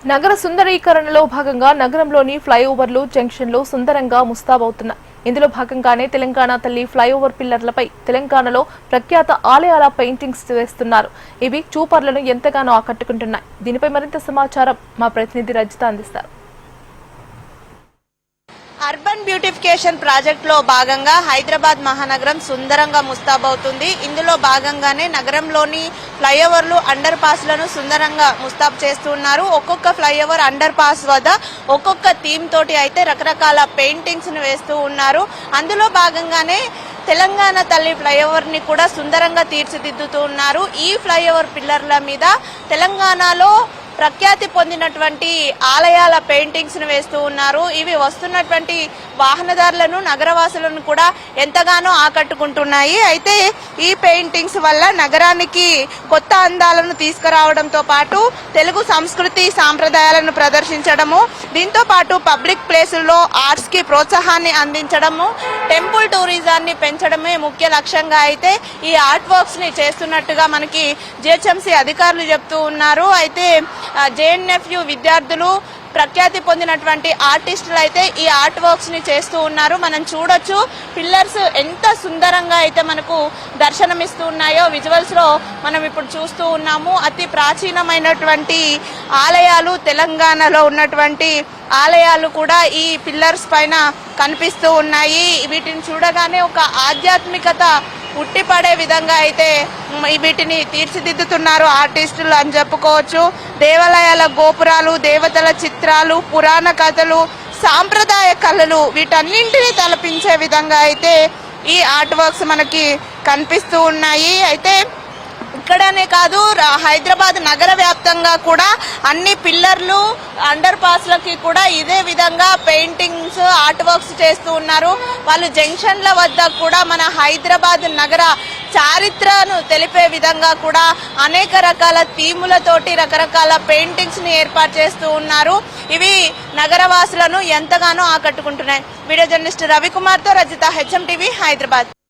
నగర సుందరీకరణలో భాగంగా నగరంలోని ఫ్లైఓవర్లు జంక్షన్లు సుందరంగా ముస్తాబవుతున్నాయి. ఇందులో భాగంగానే తెలంగాణ తల్లి ఫ్లైఓవర్ పిల్లర్లపై తెలంగాణలో ప్రఖ్యాత ఆలయాల పెయింటింగ్స్ వేస్తున్నారు. ఇవి చూపర్లను ఎంతగానో ఆకట్టుకుంటున్నాయి. దీనిపై మరింత సమాచారం మా ప్రతినిధి రజిత అందిస్తారు. అర్బన్ బ్యూటిఫికేషన్ ప్రాజెక్ట్ లో భాగంగా హైదరాబాద్ మహానగరం సుందరంగా ముస్తాబవుతుంది. ఇందులో భాగంగానే నగరంలోని ఫ్లైఓవర్లు అండర్ పాస్ లను సుందరంగా ముస్తాబు చేస్తున్నారు. ఒక్కొక్క ఫ్లైఓవర్ అండర్ పాస్ వద్ద ఒక్కొక్క థీమ్ తోటి అయితే రకరకాల పెయింటింగ్స్ ను వేస్తూ ఉన్నారు. అందులో భాగంగానే తెలంగాణ తల్లి ఫ్లైఓవర్ ని కూడా సుందరంగా తీర్చిదిద్దుతూ ఉన్నారు. ఈ ఫ్లైఓవర్ పిల్లర్ల మీద తెలంగాణలో ప్రఖ్యాతి పొందినటువంటి ఆలయాల పెయింటింగ్స్ ను వేస్తూ ఉన్నారు. ఇవి వస్తున్నటువంటి వాహనదారులను నగరవాసులను కూడా ఎంతగానో ఆకట్టుకుంటున్నాయి. అయితే ఈ పెయింటింగ్స్ వల్ల నగరానికి కొత్త అందాలను తీసుకురావడంతో పాటు తెలుగు సంస్కృతి సాంప్రదాయాలను ప్రదర్శించడము, దీంతో పాటు పబ్లిక్ ప్లేసుల్లో ఆర్ట్స్ కి ప్రోత్సాహాన్ని అందించడము, టెంపుల్ టూరిజాన్ని పెంచడమే ముఖ్య లక్ష్యంగా అయితే ఈ ఆర్ట్ వర్క్స్ ని చేస్తున్నట్టుగా మనకి జిహెచ్ఎంసీ అధికారులు చెప్తూ ఉన్నారు. అయితే జేఎన్ఎఫ్యు విద్యార్థులు ప్రఖ్యాతి పొందినటువంటి ఆర్టిస్టులు అయితే ఈ ఆర్ట్ వర్క్స్ ని చేస్తూ ఉన్నారు. మనం చూడొచ్చు పిల్లర్స్ ఎంత సుందరంగా అయితే మనకు దర్శనమిస్తూ ఉన్నాయో విజువల్స్ లో మనం ఇప్పుడు చూస్తూ ఉన్నాము. అతి ప్రాచీనమైనటువంటి ఆలయాలు, తెలంగాణలో ఉన్నటువంటి ఆలయాలు కూడా ఈ పిల్లర్స్ పైన కనిపిస్తూ ఉన్నాయి. వీటిని చూడగానే ఒక ఆధ్యాత్మికత ఉట్టిపడే విధంగా అయితే వీటిని తీర్చిదిద్దుతున్నారు ఆర్టిస్టులు అని చెప్పుకోవచ్చు. దేవాలయాల గోపురాలు, దేవతల చిత్రాలు, పురాణ కథలు, సాంప్రదాయ కళలు వీటన్నింటినీ తలపించే విధంగా అయితే ఈ ఆర్ట్ వర్క్స్ మనకి కనిపిస్తూ ఉన్నాయి. అయితే ఇక్కడనే కాదు, హైదరాబాద్ నగర వ్యాప్తంగా కూడా అన్ని పిల్లర్లు అండర్ పాస్లకి కూడా ఇదే విధంగా పెయింటింగ్స్ ఆర్ట్ వర్క్స్ చేస్తూ ఉన్నారు. వాళ్ళు జంక్షన్ల వద్ద కూడా మన హైదరాబాద్ నగర చారిత్రను తెలిపే విధంగా కూడా అనేక రకాల థీములతోటి రకరకాల పెయింటింగ్స్ ని ఏర్పాటు చేస్తూ ఉన్నారు. ఇవి నగరవాసులను ఎంతగానో ఆకట్టుకుంటున్నాయి. వీడియో జర్నలిస్ట్ రవికుమార్ తో రజిత, హెచ్ఎం టీవీ, హైదరాబాద్.